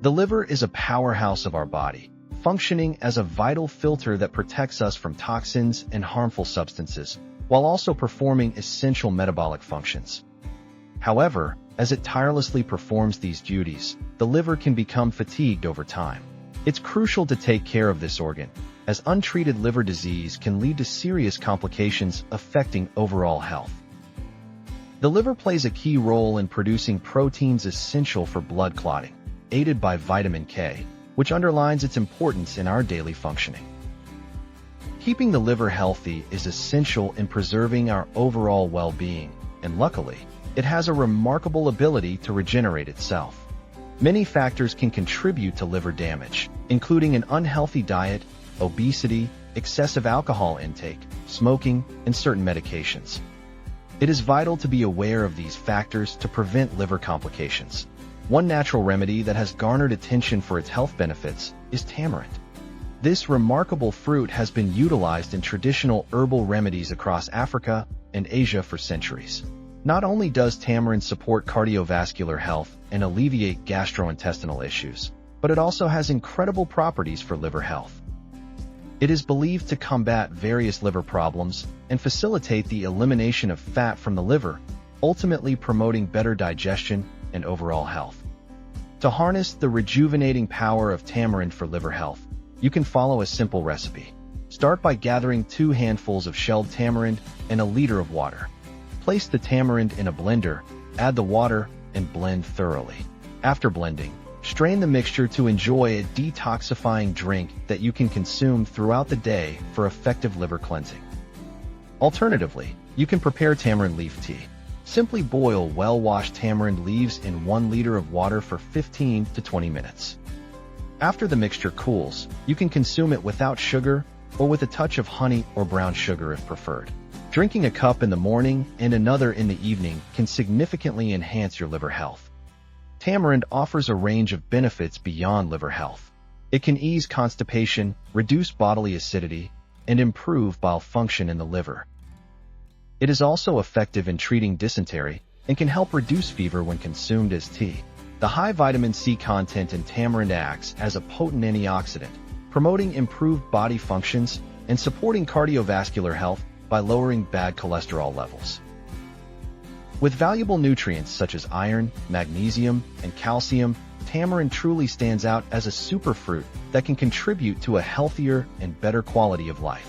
The liver is a powerhouse of our body, functioning as a vital filter that protects us from toxins and harmful substances, while also performing essential metabolic functions. However, as it tirelessly performs these duties, the liver can become fatigued over time. It's crucial to take care of this organ, as untreated liver disease can lead to serious complications affecting overall health. The liver plays a key role in producing proteins essential for blood clotting, aided by vitamin K, which underlines its importance in our daily functioning. Keeping the liver healthy is essential in preserving our overall well-being, and luckily, it has a remarkable ability to regenerate itself. Many factors can contribute to liver damage, including an unhealthy diet, obesity, excessive alcohol intake, smoking, and certain medications. It is vital to be aware of these factors to prevent liver complications. One natural remedy that has garnered attention for its health benefits is tamarind. This remarkable fruit has been utilized in traditional herbal remedies across Africa and Asia for centuries. Not only does tamarind support cardiovascular health and alleviate gastrointestinal issues, but it also has incredible properties for liver health. It is believed to combat various liver problems and facilitate the elimination of fat from the liver, ultimately promoting better digestion and overall health. To harness the rejuvenating power of tamarind for liver health, you can follow a simple recipe. Start by gathering 2 handfuls of shelled tamarind and a liter of water. Place the tamarind in a blender, add the water, and blend thoroughly. After blending, strain the mixture to enjoy a detoxifying drink that you can consume throughout the day for effective liver cleansing. Alternatively, you can prepare tamarind leaf tea. Simply boil well-washed tamarind leaves in 1 liter of water for 15 to 20 minutes. After the mixture cools, you can consume it without sugar or with a touch of honey or brown sugar if preferred. Drinking a cup in the morning and another in the evening can significantly enhance your liver health. Tamarind offers a range of benefits beyond liver health. It can ease constipation, reduce bodily acidity, and improve bile function in the liver. It is also effective in treating dysentery and can help reduce fever when consumed as tea. The high vitamin C content in tamarind acts as a potent antioxidant, promoting improved body functions and supporting cardiovascular health by lowering bad cholesterol levels. With valuable nutrients such as iron, magnesium, and calcium, tamarind truly stands out as a superfruit that can contribute to a healthier and better quality of life.